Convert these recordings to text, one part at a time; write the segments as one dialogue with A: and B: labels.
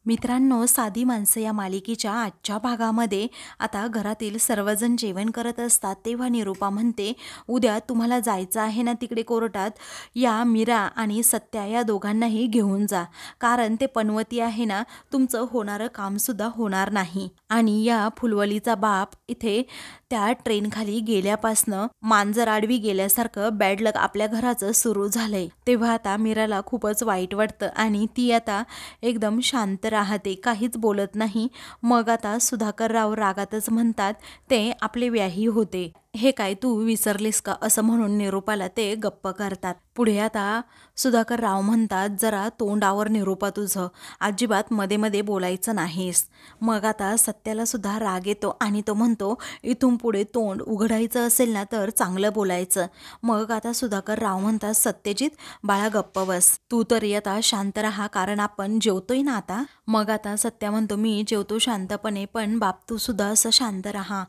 A: मित्रांनो, साधी माणसं या मालिकेच्या आजच्या भागामध्ये आता घरातील सर्वजण जेवण करत असतात तेव्हा निरूपा म्हणते, उद्या तुम्हाला जायचं आहे ना तिकडे कोर्टात, या मीरा आणि सत्या या दोघांनाही घेऊन जा, कारण ते पनवती आहे ना, तुमचं होणारं कामसुद्धा होणार नाही. आणि या फुलवलीचा बाप इथे त्या ट्रेनखाली गेल्यापासनं मांजर आडवी गेल्यासारखं बॅड लक आपल्या घराचं सुरू झालंय. तेव्हा आता मीराला खूपच वाईट वाटतं आणि ती आता एकदम शांत राहते, काहीच बोलत नाही. मग आता सुधाकरराव रागातच म्हणतात, ते आपले व्याही होते, हे काय तू विसरलीस का, असं म्हणून निरूपाला ते गप्प करतात. पुढे आता सुधाकरराव म्हणतात, जरा तोंडावर निरूपा तुझं, अजिबात मध्ये मध्ये बोलायचं नाहीस. मग आता सत्याला सुद्धा राग येतो आणि तो म्हणतो, इथून पुढे तोंड उघडायचं असेल ना तर चांगलं बोलायचं. मग आता सुधाकरराव म्हणतात, सत्यजित बाळा गप्प बस, तू तरी आता शांत राहा, कारण आपण जेवतोय ना आता. मग आता सत्या म्हणतो, मी जेवतो शांतपणे, पण बाप तू सुद्धा असं शांत राहा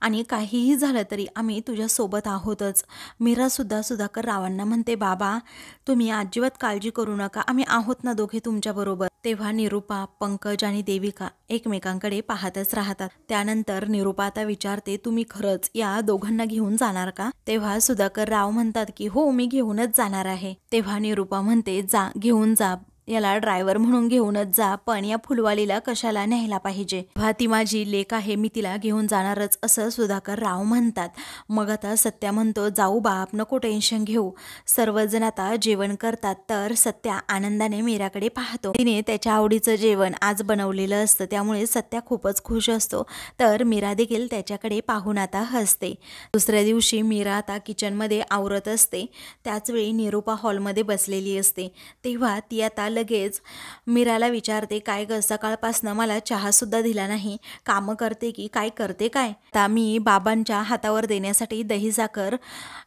A: आणि काहीही झालं तरी आम्ही तुझ्यासोबत आहोतच. मीरासुद्धा सुधाकररावांना म्हणते, बाबा तुम्ही अजिबात काळजी करू नका, आम्ही आहोत ना दोघे तुमच्याबरोबर. तेव्हा निरूपा, पंकज आणि देविका एकमेकांकडे पाहतच राहतात. त्यानंतर निरूपा आता विचारते, तुम्ही खरंच या दोघांना घेऊन जाणार का? तेव्हा सुधाकरराव म्हणतात की हो, मी घेऊनच जाणार आहे. तेव्हा निरूपा म्हणते, जा घेऊन जा, याला ड्रायव्हर म्हणून घेऊनच जा, पण या फुलवालीला कशाला न्यायला पाहिजे, ती माझी लेक आहे, मी तिला घेऊन जाणारच, असं सुधाकरराव म्हणतात. मग आता सत्या म्हणतो, जाऊ बाप, नको टेन्शन घेऊ. सर्वजण आता जेवण करतात तर सत्या आनंदाने मीराकडे पाहतो. तिने त्याच्या आवडीचं जेवण आज बनवलेलं असतं, त्यामुळे सत्या खूपच खुश असतो. तर मीरा देखील त्याच्याकडे पाहून आता हसते. दुसऱ्या दिवशी मीरा आता किचनमध्ये आवरत असते, त्याचवेळी निरूपा हॉलमध्ये बसलेली असते. तेव्हा ती आता लगेच मीराला विचारते, काय ग, सकाळपासनं मला चहा सुद्धा दिला नाही, कामं करते की काय करते काय? आता मी बाबांच्या हातावर देण्यासाठी दही साखर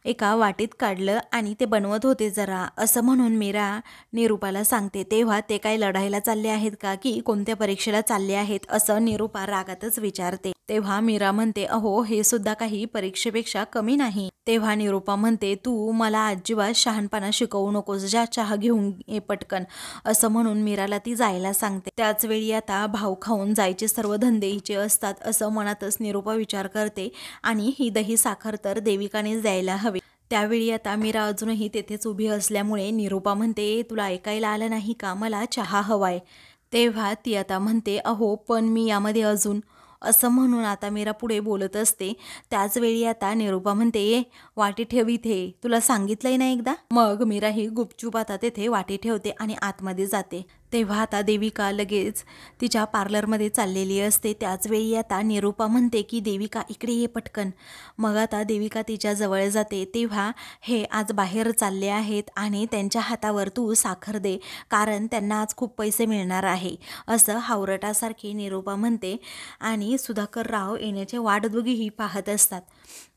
A: एका वाटीत काढलं आणि ते बनवत होते जरा, असं म्हणून मीरा निरूपाला सांगते. तेव्हा ते काय लढायला चालले आहेत का की कोणत्या परीक्षेला चालले आहेत, असं निरूपा रागातच विचारते. तेव्हा मीरा म्हणते, अहो हे सुद्धा काही परीक्षेपेक्षा कमी नाही. तेव्हा निरूपा म्हणते, तू मला अजिबात शहाणपणा शिकवू नकोस, जा चहा घेऊन ये पटकन, असं म्हणून मीराला ती जायला सांगते. त्याच वेळी आता भाव खाऊन जायचे सर्व धंदे हिचे असतात, असं मनातच निरूपा विचार करते आणि ही दही साखर तर देविकानेच द्यायला हवी. त्यावेळी आता मीरा अजूनही तेथेच उभी असल्यामुळे निरूपा म्हणते, तुला ऐकायला आलं नाही का, मला चहा हवाय. तेव्हा ती आता म्हणते, अहो पण मी यामध्ये अजून, असं म्हणून आता मीरा पुढे बोलत असते. त्याच वेळी आता निरूपा म्हणते, वाटी ठेव इथे, तुला सांगितलंय ना एकदा. मग मीरा ही गुपचूप आता तेथे वाटी ठेवते आणि आतमध्ये जाते. तेव्हा आता देविका लगेच तिच्या पार्लरमध्ये चाललेली असते. त्याच वेळी आता निरूपा म्हणते की देविका इकडे ये पटकन. मग आता देविका तिच्या जवळ जाते. तेव्हा हे आज बाहेर चालले आहेत आणि त्यांच्या हातावर तू साखर दे, कारण त्यांना आज खूप पैसे मिळणार आहे, असं हावरटासारखी निरूपा म्हणते. आणि सुधाकरराव येण्याचे वाट दोघीही पाहत असतात.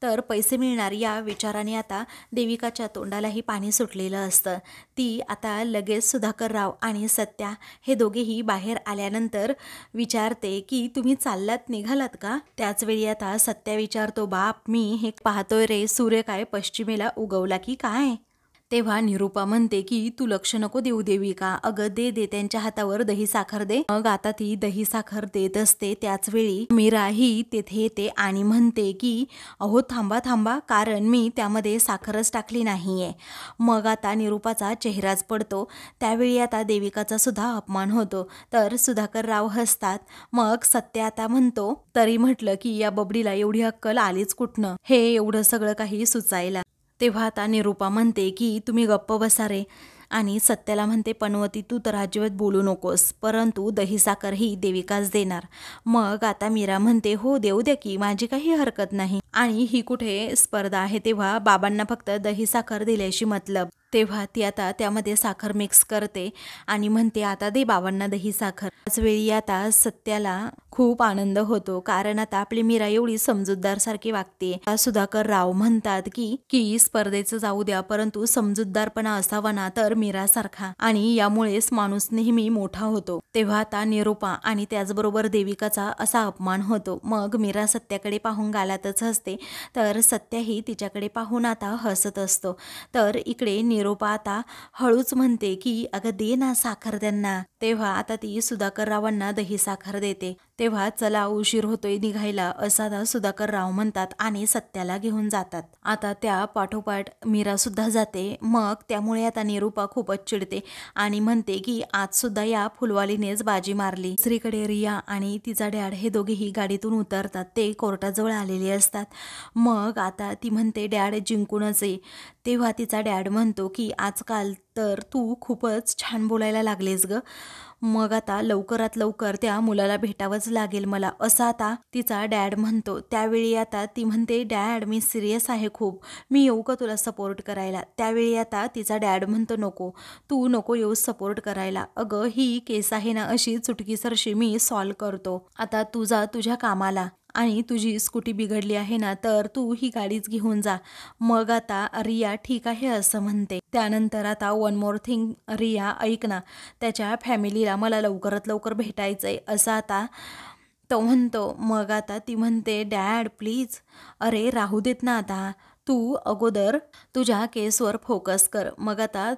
A: तर पैसे मिळणार या विचाराने आता देविकाच्या तोंडालाही पाणी सुटलेलं असतं. ती आता लगेच सुधाकरराव आणि सत्या हे दोघेही बाहेर आल्यानंतर विचारते की तुम्ही चाललात, निघालात का? त्याचवेळी आता सत्या विचारतो, बाप मी हे पाहतोय रे, सूर्य काय पश्चिमेला उगवला की काय? तेव्हा निरूपा म्हणते की तू लक्ष नको देऊ देविका, अगं दे दे, त्यांच्या हातावर दही साखर दे. मग आता ती दही साखर देत असते. त्याच वेळी मीरा ही तेथे येते आणि म्हणते की अहो थांबा थांबा, कारण मी त्यामध्ये साखरच टाकली नाहीये. मग आता निरूपाचा चेहराच पडतो. त्यावेळी आता देविकाचा सुद्धा अपमान होतो. तर सुधाकरराव हसतात. मग सत्य आता म्हणतो, तरी म्हटलं की या बबडीला एवढी अक्कल आलीच कुठनं, हे एवढं सगळं काही सुचायला. तेव्हा आता निरूपा म्हणते की तुम्ही गप्प बसा रे, आणि सत्याला म्हणते, पनवती तू तर अजिबात बोलू नकोस, परंतु दही साखर ही देविकाच देणार. मग आता मीरा म्हणते, हो देऊ द्या की, माझी काही हरकत नाही, आणि ही कुठे स्पर्धा आहे, तेव्हा बाबांना फक्त दही साखर दिल्याशी मतलब. तेव्हा ती आता त्यामध्ये साखर मिक्स करते आणि म्हणते, आता दे बाबांना दही साखर. त्याच वेळी आता सत्याला खूप आनंद होतो, कारण आता आपली मीरा एवढी समजूतदार सारखी वागते. सुधाकर राव म्हणतात की की स्पर्धेचं जाऊ द्या, परंतु समजूतदारपणा असावा ना तर मीरा सारखा, आणि यामुळेच माणूस नेहमी मोठा होतो. तेव्हा आता निरूपा आणि त्याचबरोबर देविकाचा असा अपमान होतो. मग मीरा सत्याकडे पाहून गालातच हसते, तर सत्याही तिच्याकडे पाहून आता हसत असतो. तर इकडे निरूपा आता हळूच म्हणते की अगं दे ना साखर त्यांना. तेव्हा आता ती सुधाकर रावांना दही साखर देते. तेव्हा चला उशीर होतोय निघायला, असं आता सुधाकर राव म्हणतात आणि सत्याला घेऊन जातात. आता त्या पाठोपाठ मीरा सुद्धा जाते. मग त्यामुळे आता निरूपा खूपच चिडते आणि म्हणते की आज सुद्धा या फुलवालीनेच बाजी मारली. दुसरीकडे रिया आणि तिचा डॅड हे दोघेही गाडीतून उतरतात. ते कोर्टाजवळ आलेले असतात. मग आता ती म्हणते डॅड जिंकूनच ये. तेव्हा तिचा डॅड म्हणतो की आजकाल तर तू खूपच छान बोलायला लागलेस ग. मग आता लवकरात लवकर त्या मुलाला भेटावंच लागेल मला, असं आता तिचा डॅड म्हणतो. त्यावेळी आता ती म्हणते डॅड मी सिरियस आहे खूप, मी येऊ का तुला सपोर्ट करायला. त्यावेळी आता तिचा डॅड म्हणतो नको, तू नको येऊ सपोर्ट करायला. अगं ही केस आहे ना अशी चुटकीसरशी मी सॉल्व करतो. आता तू जा तुझ्या कामाला, आणि तुझी स्कूटी बिघडली आहे ना तर तू ही गाडीच घेऊन जा. मग आता रिया ठीक आहे असं म्हणते. त्यानंतर आता वन मोर थिंग रिया ऐक ना, त्याच्या फॅमिलीला मला लवकरात लवकर भेटायचंय असं आता तो म्हणतो. मग आता ती म्हणते डॅड प्लीज, अरे राहू देत ना आता, तू अगोदर तुझ्या केसवर फोकस कर. मग आता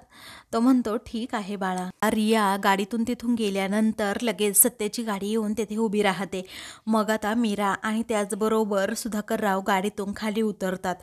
A: तो म्हणतो ठीक आहे बाळा. रिया गाडीतून तिथून गेल्यानंतर लगेच सत्याची गाडी येऊन तेथे उभी राहते. मग आता मीरा आणि त्याचबरोबर सुधाकर राव गाडीतून खाली उतरतात.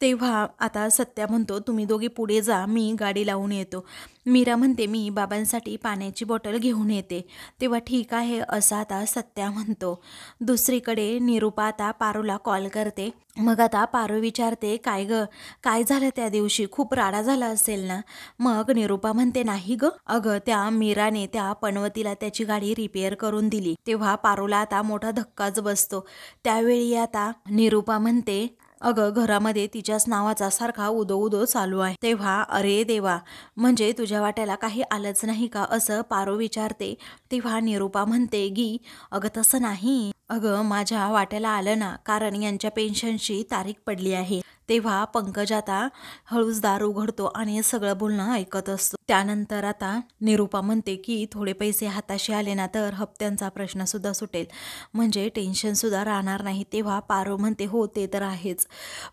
A: तेव्हा आता सत्या म्हणतो तुम्ही दोघे पुढे जा, मी गाडी लावून येतो. मीरा म्हणते मी बाबांसाठी पाण्याची बॉटल घेऊन येते. तेव्हा ठीक आहे असं आता सत्या म्हणतो. दुसरीकडे निरूपा आता पारूला कॉल करते. मग आता पारू विचारते काय ग, काय झालं त्या दिवशी, खूप राडा झाला असेल ना. मग निरूपा म्हणते नाही ग, अगं त्या मीराने त्या पनवतीला त्याची गाडी रिपेअर करून दिली. तेव्हा पारूला आता मोठा धक्काच बसतो. त्यावेळी आता निरूपा म्हणते अगं घरामध्ये तिच्याच नावाचा सारखा उदो उदो चालू आहे. तेव्हा अरे देवा, म्हणजे तुझ्या वाट्याला काही आलंच नाही का असं पारू विचारते. तेव्हा निरूपा म्हणते की अगं तसं नाही, अगं माझ्या वाट्याला आलं ना, कारण यांच्या पेन्शनची तारीख पडली आहे. तेव्हा पंकज आता हळूच दार उघडतो आणि सगळं बोलणं ऐकत असतो. त्यानंतर आता निरूपा म्हणते की थोडे पैसे हाताशी आले ना तर हप्त्यांचा प्रश्न सुद्धा सुटेल, म्हणजे टेन्शन सुद्धा राहणार नाही. तेव्हा पारू म्हणते हो ते तर आहेच.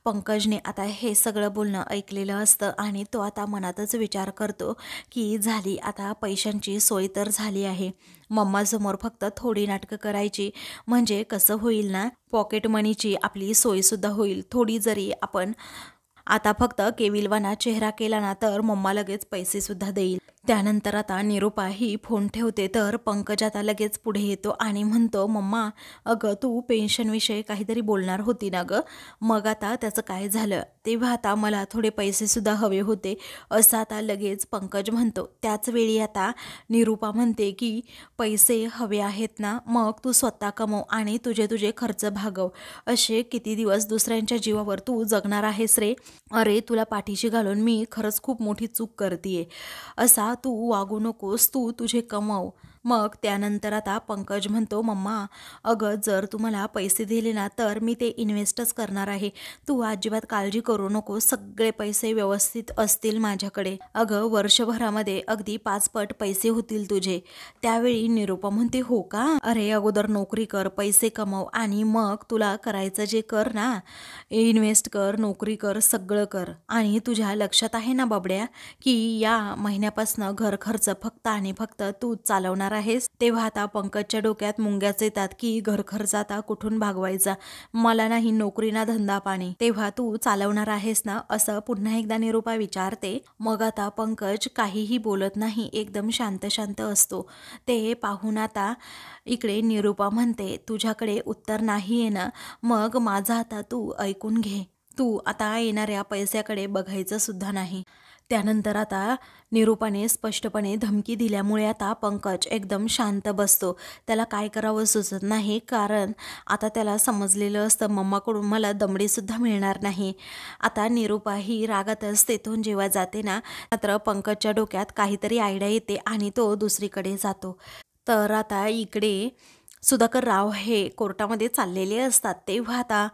A: पंकजने आता हे सगळं बोलणं ऐकलेलं असतं आणि तो आता मनातच विचार करतो की झाली आता पैशांची सोय तर झाली आहे. मम्मासमोर फक्त थोडी नाटकं करायची, म्हणजे कसं होईल ना, पॉकेट मनीची आपली सोयसुद्धा होईल. थोडी जरी आपण आता फक्त केविलवाना चेहरा केला ना तर मम्मा लगेच पैसे सुद्धा देईल. त्यानंतर आता निरूपा ही फोन ठेवते. तर पंकज आता लगेच पुढे येतो आणि म्हणतो मम्मा अगं तू पेन्शनविषयी काहीतरी बोलणार होती ना गं, मग आता त्याचं काय झालं. तेव्हा आता मला थोडे पैसे सुद्धा हवे होते असं आता लगेच पंकज म्हणतो. त्याच वेळी आता निरूपा म्हणते की पैसे हवे आहेत ना, मग तू स्वतः कमव आणि तुझे तुझे खर्च भागव. असे किती दिवस दुसऱ्यांच्या जीवावर तू जगणार आहेस रे. अरे तुला पाठीशी घालून मी खरंच खूप मोठी चूक करतीये, असा तू वागू नकोस, तू तुझे कमव. मग त्यानंतर आता पंकज म्हणतो मम्मा अगं जर तुम्हाला पैसे दिले ना तर मी ते इन्व्हेस्टच करणार आहे, तू अजिबात काळजी करू नको, सगळे पैसे व्यवस्थित असतील माझ्याकडे. अगं वर्षभरामध्ये अगदी 5 पट पैसे होतील तुझे. त्यावेळी निरूपा म्हणते हो का, अरे अगोदर नोकरी कर, पैसे कमव आणि मग तुला करायचं जे कर ना, इन्व्हेस्ट कर, नोकरी कर, सगळं कर. आणि तुझ्या लक्षात आहे ना बाबड्या की या महिन्यापासून घर खर्च फक्त आणि फक्त तू चालवणार आहेस. तेव्हा आता पंकजच्या डोक्यात मुंग्याच येतात की घर खर्च आता कुठून भागवायचा, मला नाही नोकरी ना धंदा पाणी, तेव्हा तू चालवणार आहेस ना, असं पुन्हा एकदा निरूपा विचारते. मग आता पंकज काहीही बोलत नाही, एकदम शांत शांत असतो. ते पाहून आता इकडे निरूपा म्हणते तुझ्याकडे उत्तर नाही आहे ना, मग माझं आता तू ऐकून घे, तू आता येणाऱ्या पैशाकडे बघायचं सुद्धा नाही. त्यानंतर आता निरूपाने स्पष्टपणे धमकी दिल्यामुळे आता पंकज एकदम शांत बसतो. त्याला काय करावं सुचत नाही, कारण आता त्याला समजलेलं असतं मम्माकडून मला दमडीसुद्धा मिळणार नाही. आता निरूपा ही रागातच तेथून जेव्हा जाते ना, मात्र पंकजच्या डोक्यात काहीतरी आयडिया येते आणि तो दुसरीकडे जातो. तर आता इकडे सुधाकर राव हे कोर्टामध्ये चाललेले असतात. तेव्हा आता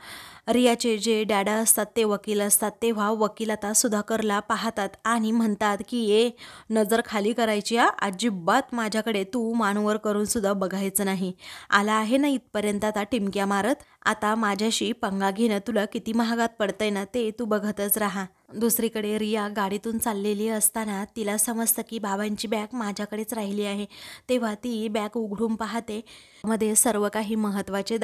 A: रियाचे जे डॅडा असतात ते वकील असतात. तेव्हा वकील आता सुधाकरला पाहतात आणि म्हणतात की ये नजर खाली करायची हा, अजिबात माझ्याकडे तू मानवर करून सुद्धा बघायचं नाही. आला आहे ना इथपर्यंत आता टिमक्या मारत, आता माझ्याशी पंगा घेणं तुला किती महागात पडतंय ना ते तू बघतच राहा. दुसरीकडे रिया गाडीतून चाललेली असताना तिला समजतं की बाबांची बॅग माझ्याकडेच राहिली आहे. तेव्हा ती बॅग उघडून पाहते, मध्ये सर्व काही महत्त्वाचे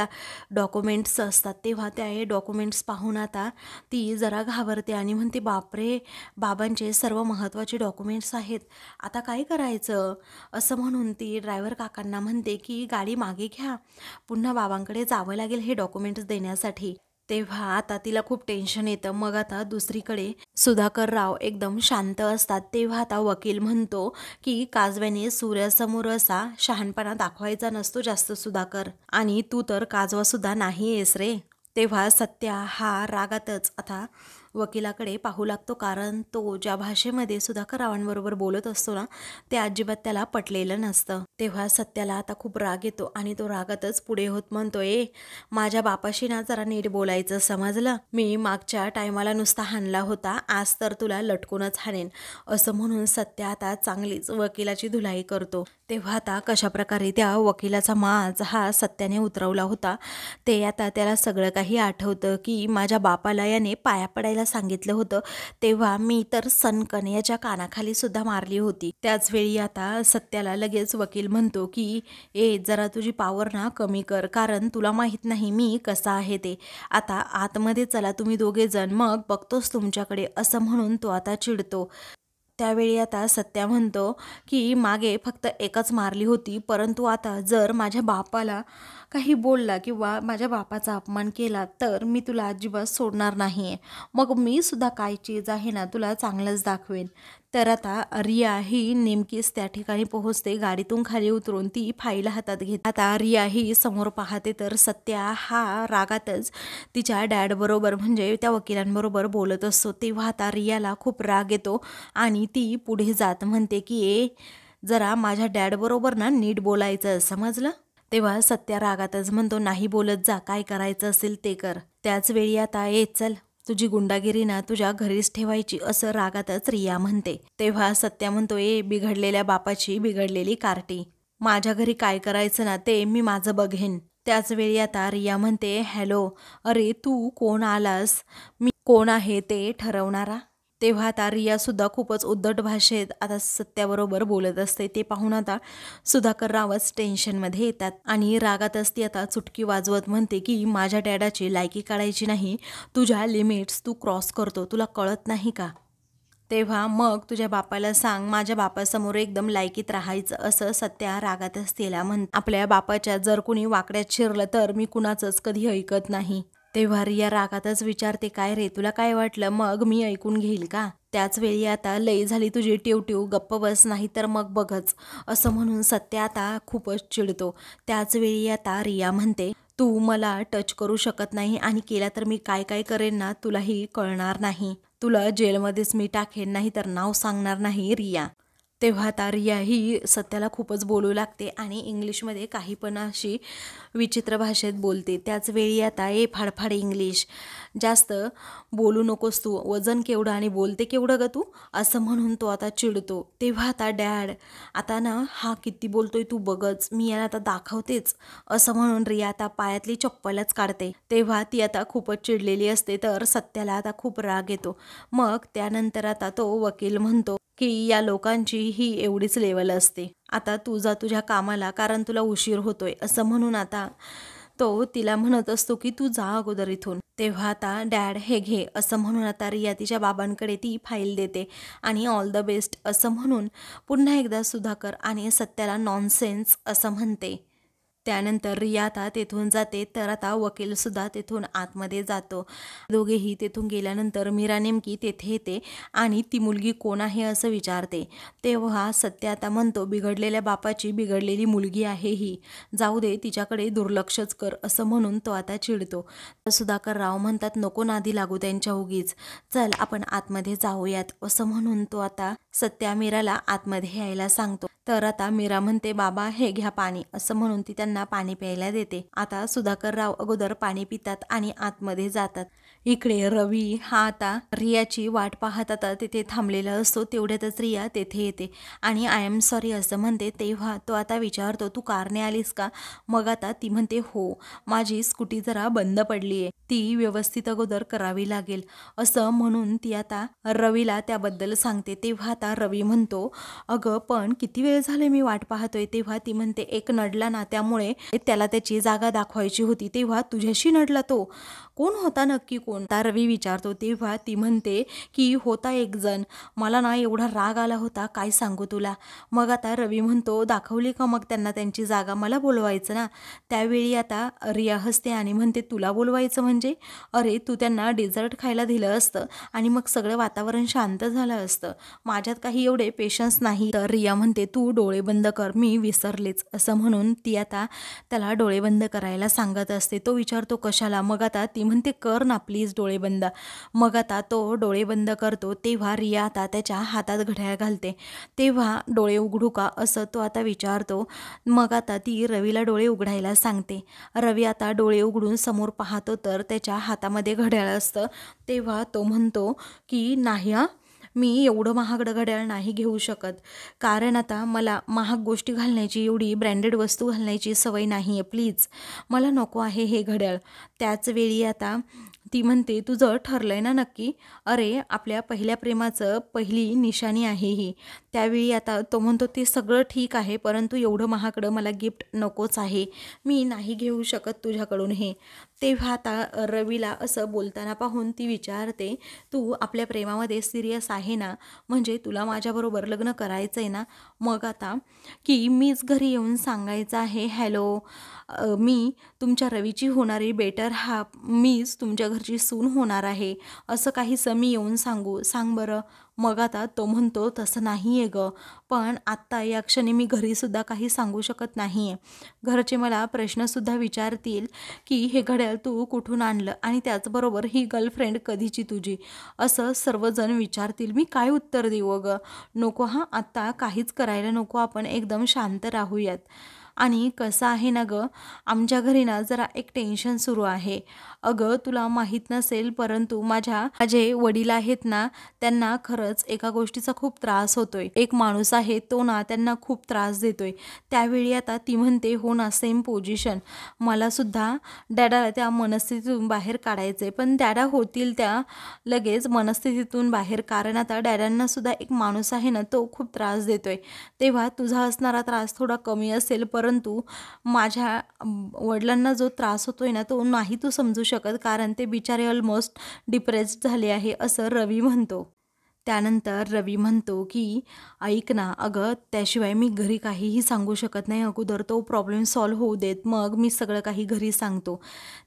A: डॉक्युमेंट्स असतात. तेव्हा ते डॉक्युमेंट्स पाहून आता ती जरा घाबरते आणि म्हणते बापरे, बाबांचे सर्व महत्त्वाचे डॉक्युमेंट्स आहेत, आता काय करायचं. असं म्हणून ती ड्रायव्हर काकांना म्हणते की गाडी मागे घ्या, पुन्हा बाबांकडे जावं लागेल हे डॉक्युमेंट्स देण्यासाठी. तेव्हा आता तिला खूप टेन्शन येतं. मग आता दुसरीकडे सुधाकर राव एकदम शांत असतात. तेव्हा आता वकील म्हणतो की काजव्याने सूर्यासमोर असा शहाणपणा दाखवायचा नसतो जास्त सुधाकर, आणि तू तर काजवा सुद्धा नाही आहेस रे. तेव्हा सत्या हा रागातच आता वकिलाकडे पाहू लागतो, कारण तो ज्या भाषेमध्ये सुधाकर रावांबरोबर बोलत असतो ना ते अजिबात त्याला पटलेलं नसतं. तेव्हा सत्याला आता खूप राग येतो आणि तो रागातच पुढे होत म्हणतो, ए माझ्या बापाशी ना जरा नीट बोलायचं, समजलं. मी मागच्या टायमाला नुसता हाणला होता, आज तर तुला लटकूनच हाणेन. असं म्हणून सत्या आता चांगलीच वकिलाची धुलाई करतो. तेव्हा आता कशाप्रकारे त्या वकिलाचा माज हा सत्याने उतरवला होता ते आता त्याला सगळं काही आठवतं की माझ्या बापाला याने पाया पडायला सांगितलं होतं, तेव्हा मी तर सनकन याच्या कानाखाली सुद्धा मारली होती. त्याच वेळी आता सत्याला लगेच वकील म्हणतो की ए जरा तुझी पावर ना कमी कर, कारण तुला माहीत नाही मी कसा आहे ते. आता आतमध्ये चला तुम्ही दोघे जण, मग बघतोस तुमच्याकडे. असं म्हणून तो आता चिडतो. त्यावेळी आता सत्या म्हणतो की मागे फक्त एकच मारली होती, परंतु आता जर माझ्या बापाला काही बोलला किंवा माझ्या बापाचा अपमान केला तर मी तुला अजिबात सोडणार नाही आहे. मग मी सुद्धा काय चीज आहे ना तुला चांगलंच दाखवेन. तर आता रिया ही नेमकीच त्या ठिकाणी पोहोचते. गाडीतून खाली उतरून ती फाईल हातात घेते. आता रिया ही समोर पाहते तर सत्या हा रागातच तिच्या डॅडबरोबर म्हणजे त्या वकिलांबरोबर बोलत असतो. तेव्हा आता रियाला खूप राग येतो आणि ती पुढे जात म्हणते की ए जरा माझ्या डॅडबरोबर ना नीट बोलायचं, समजलं. तेव्हा सत्या रागातच म्हणतो नाही बोलत जा, काय करायचं असेल ते कर. त्याच वेळी आता ए चल तुझी गुंडागिरी ना तुझ्या घरीच ठेवायची, असं रागातच रिया म्हणते. तेव्हा सत्या म्हणतो ए बिघडलेल्या बापाची बिघडलेली कार्टी, माझ्या घरी काय करायचं ना ते मी माझं बघेन. त्याच वेळी आता रिया म्हणते हॅलो, अरे तू कोण आलास, मी कोण आहे ते ठरवणारा. तेव्हा आता रियासुद्धा खूपच उद्धट भाषेत आता सत्याबरोबर बोलत असते. ते पाहून आता सुधाकर रावच टेन्शनमध्ये येतात आणि रागातच ती आता चुटकी वाजवत म्हणते की माझ्या डॅडाची लायकी काढायची नाही, तुझ्या लिमिट्स तू क्रॉस करतो, तुला कळत नाही का. तेव्हा मग तुझ्या बापाला सांग माझ्या बापासमोर एकदम लायकीत राहायचं, असं सत्या रागातच तिला आपल्या बापाच्या जर कुणी वाकड्यात शिरलं तर मी कुणाचंच कधी ऐकत नाही. तेव्हा रिया रागातच विचारते काय रे तुला काय वाटलं, मग मी ऐकून घेईल का. त्याच वेळी आता लई झाली तुझी टिवटिव, गप्प बस नाही तर मग बघच. असं म्हणून सत्या आता खूपच चिडतो. त्याच वेळी आता रिया म्हणते तू मला टच करू शकत नाही आणि केला तर मी काय काय करेन ना तुलाही कळणार नाही, तुला जेलमध्येच मी टाकेन, नाही तर नाव सांगणार नाही रिया. तेव्हा आता रिया ही सत्याला खूपच बोलू लागते आणि इंग्लिशमध्ये काही पण अशी विचित्र भाषेत बोलते. त्याच वेळी आता ए फाडफाड इंग्लिश, जास्त बोलू नकोस तू, वजन केवढं आणि बोलते केवढं ग तू, असं म्हणून तो आता चिडतो. तेव्हा आता डॅड आता ना हा किती बोलतोय तू बघच, मी याला आता दाखवतेच, असं म्हणून रिया आता पायातली चप्पलच काढते. तेव्हा ती आता खूपच चिडलेली असते तर सत्याला आता खूप राग येतो. मग त्यानंतर आता तो वकील म्हणतो की या लोकांची ही एवढीच लेवल असते, आता तू जा तुझ्या कामाला कारण तुला उशीर होतोय. असं म्हणून आता तो तिला म्हणत असतो की तू जा अगोदर इथून. तेव्हा आता डॅड हे घे, असं म्हणून आता रिया तिच्या बाबांकडे ती फाईल देते आणि ऑल द बेस्ट असं म्हणून पुन्हा एकदा सुधाकर आणि सत्याला नॉनसेन्स असं म्हणते. त्यानंतर रिया आता तेथून जाते तर आता वकीलसुद्धा तेथून आतमध्ये जातो. दोघेही तेथून गेल्यानंतर मीरा नेमकी तेथे येते आणि ती मुलगी कोण आहे असं विचारते. तेव्हा सत्य आता म्हणतो बिघडलेल्या बापाची बिघडलेली मुलगी आहे ही, जाऊ दे तिच्याकडे दुर्लक्षच कर, असं म्हणून तो आता चिडतो. सुधाकर राव म्हणतात नको नादी लागू त्यांच्या उगीच, चल आपण आतमध्ये जाऊयात, असं म्हणून तो आता सत्या मीराला आतमध्ये यायला सांगतो. तर आता मीरा म्हणते, बाबा हे घ्या पाणी, असं म्हणून ती त्यांना पाणी प्यायला देते. आता सुधाकर राव अगोदर पाणी पितात आणि आतमध्ये जातात. इकडे रवी हा आता रियाची वाट पाहत आता तिथे थांबलेला असतो. तेवढ्यातच रिया तेथे येते आणि आय एम सॉरी असं म्हणते. तेव्हा तो आता विचारतो, तू कारने आलीस का? मग आता ती म्हणते, हो, माझी स्कूटी जरा बंद पडली आहे, ती व्यवस्थित अगोदर करावी लागेल, असं म्हणून ती आता रवीला त्याबद्दल सांगते. तेव्हा आता रवी म्हणतो, अगं पण किती वेळ झाले मी वाट पाहतोय. तेव्हा ती म्हणते, एक नडला ना, त्यामुळे त्याला त्याची जागा दाखवायची होती. तेव्हा तुझ्याशी नडला तो? कोण होता नक्की, कोणता? रवी विचारतो. तेव्हा ती म्हणते की होता एक जण, मला ना एवढा राग आला होता, काय सांगू तुला. मग आता रवी म्हणतो, दाखवली का मग त्यांना त्यांची जागा? मला बोलवायचं ना. त्यावेळी आता रिया हसते आणि म्हणते, तुला बोलवायचं म्हणजे? अरे तू त्यांना डेझर्ट खायला दिलं असतं आणि मग सगळं वातावरण शांत झालं असतं. माझ्यात काही एवढे पेशन्स नाही. तर रिया म्हणते, तू डोळे बंद कर, मी विसरलेच, असं म्हणून ती आता त्याला डोळे बंद करायला सांगत असते. तो विचारतो, कशाला? मग आता ती म्हणते, कर ना प्लीज डोळे बंद. मग आता तो डोळे बंद करतो. तेव्हा रिया आता त्याच्या हातात घड्याळ घालते. तेव्हा डोळे उघडू का, असं तो आता विचारतो. मग आता ती रवीला डोळे उघडायला सांगते. रवी आता डोळे उघडून समोर पाहतो तर त्याच्या हातामध्ये घड्याळ असतं. तेव्हा तो म्हणतो की नाही हां, मी एवढं महागडं घड्याळ नाही घेऊ शकत, कारण आता मला महाग गोष्टी घालण्याची, एवढी ब्रँडेड वस्तू घालण्याची सवय नाही आहे, प्लीज मला नको आहे हे घड्याळ. त्याच वेळी आता ती म्हणते, तुझं ठरलंय ना नक्की? अरे आपल्या पहिल्या प्रेमाचं पहिली निशाणी आहे ही. त्यावेळी आता तो म्हणतो, ते सगळं ठीक आहे, परंतु एवढं महागडं मला गिफ्ट नकोच आहे, मी नाही घेऊ शकत तुझ्याकडून हे. तेव्हा आता रवीला असं बोलताना पाहून ती विचारते, तू आपल्या प्रेमामध्ये सिरियस आहे ना? म्हणजे तुला माझ्याबरोबर लग्न करायचं आहे ना? मग आता की मीच घरी येऊन सांगायचं आहे, हॅलो मी तुमच्या रवीची होणारी बेटर हाफ, मीच तुमच्या घरची सून होणार आहे, असं काहीसं मी येऊन सांगू? सांग बरं. मग आता तो म्हणतो, तसं नाही आहे गं, पण आत्ता या क्षणी मी घरीसुद्धा काही सांगू शकत नाही आहे. घरचे मला प्रश्नसुद्धा विचारतील की हे घड्याळ तू कुठून आणलं आणि त्याचबरोबर ही गर्लफ्रेंड कधीची तुझी, असं सर्वजण विचारतील. मी काय उत्तर देऊ गं? नको हां, आत्ता काहीच करायला नको, आपण एकदम शांत राहूयात. आणि कसं आहे ना गं, आमच्या घरी ना जरा एक टेन्शन सुरू आहे. अगं तुला माहीत नसेल, परंतु माझे वडील आहेत ना, त्यांना खरंच एका गोष्टीचा खूप त्रास होतोय. एक माणूस आहे तो ना त्यांना खूप त्रास देतोय. त्यावेळी आता ती म्हणते, हो ना, सेम पोझिशन, मलासुद्धा डॅडाला त्या मनस्थितीतून बाहेर काढायचं आहे, पण डॅडा होतील त्या लगेच मनस्थितीतून बाहेर, कारण आता डॅडांनासुद्धा एक माणूस आहे ना, तो खूप त्रास देतोय. तेव्हा तुझा असणारा त्रास थोडा कमी असेल, परंतु माझ्या वडिलांना जो त्रास होतोय ना, तो नाही तू समजू शकत, कारण ते बिचारे ऑलमोस्ट डिप्रेस्ड झाले आहे, असं रवी म्हणतो. त्यानंतर रवी म्हणतो की ऐक ना, अगं त्याशिवाय मी घरी काहीही सांगू शकत नाही, अगोदर तो प्रॉब्लेम सॉल्व्ह होऊ देत, मग मी सगळं काही घरी सांगतो.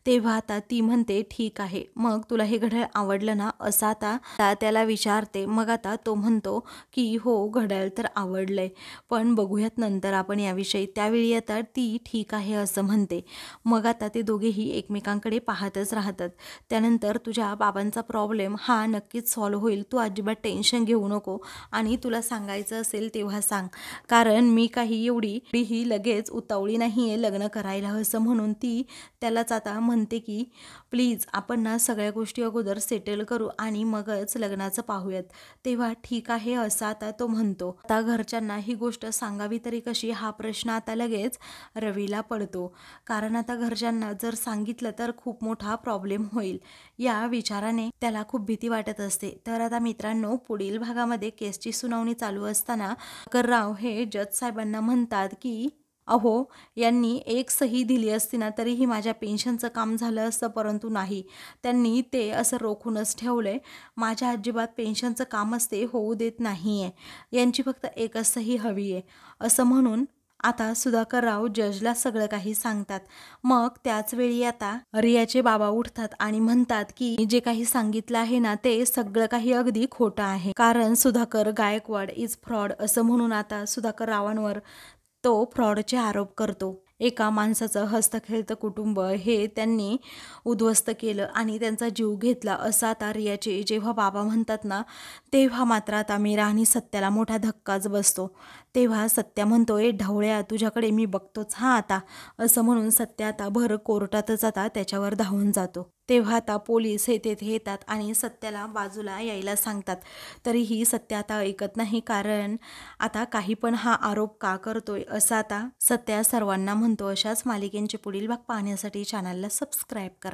A: तेव्हा आता ती म्हणते, ठीक आहे, मग तुला हे घड्याळ आवडलं ना, असं आता त्याला विचारते. मग आता तो म्हणतो की हो, घड्याळ तर आवडलंय, पण बघूयात नंतर आपण याविषयी. त्यावेळी आता ती ठीक आहे असं म्हणते. मग आता ते दोघेही एकमेकांकडे पाहतच राहतात. त्यानंतर, तुझ्या बाबांचा प्रॉब्लेम हा नक्कीच सॉल्व्ह होईल, तू अजिबात टेन्शन घेऊ नको, आणि तुला सांगायचं असेल तेव्हा सांग, कारण मी काही एवढी लगेच उतावळी नाही आहे लग्न करायला, असं म्हणून ती त्यालाच आता म्हणते की प्लीज आपण ना सगळ्या गोष्टी अगोदर सेटल करू आणि मगच लग्नाचं पाहूयात. तेव्हा ठीक आहे असं आता तो म्हणतो. आता घरच्यांना ही गोष्ट सांगावी तरी कशी, हा प्रश्न आता लगेच रवीला पडतो, कारण आता घरच्यांना जर सांगितलं तर खूप मोठा प्रॉब्लेम होईल, या विचाराने त्याला खूप भीती वाटत असते. तर आता मित्रांनो, पुढील भागामध्ये केसची सुनावणी चालू असताना राव हे जज साहेबांना म्हणतात की अहो, यांनी एक सही दिली असती ना तरीही माझ्या पेन्शनचं काम झालं असतं, परंतु नाही, त्यांनी ते असं रोखूनच ठेवलंय. माझ्या अजिबात पेन्शनचं कामच ते होऊ देत नाही आहे, यांची फक्त एकच सही हवी आहे, असं म्हणून आता सुधाकरराव जजला सगळं काही सांगतात. मग त्याच वेळी आता रियाचे बाबा उठतात आणि म्हणतात की जे काही सांगितलं आहे ना, ते सगळं काही अगदी खोटं आहे, कारण सुधाकर गायकवाड इज फ्रॉड, असं म्हणून आता सुधाकर रावांवर तो फ्रॉडचे आरोप करतो. एका माणसाचं हस्तखेळतं कुटुंब हे त्यांनी उद्ध्वस्त केलं आणि त्यांचा जीव घेतला असं आता रियाचे जेव्हा बाबा म्हणतात ना, तेव्हा मात्र आता मीरा आणि सत्याला मोठा धक्काच बसतो. तेव्हा सत्या म्हणतोय, ढवळ्या तुझ्याकडे मी बघतोच हा आता, असं म्हणून सत्या आता भर कोर्टातच आता त्याच्यावर धावून जातो. तेव्हा आता पोलीस हे तेथे येतात आणि सत्याला बाजूला यायला सांगतात. तरीही सत्या आता ऐकत नाही, कारण आता काही पण हा आरोप का करतोय असं आता सत्या सर्वांना म्हणतो. अशाच मालिकेंचे पुढील भाग पाहण्यासाठी चॅनलला सबस्क्राईब करा.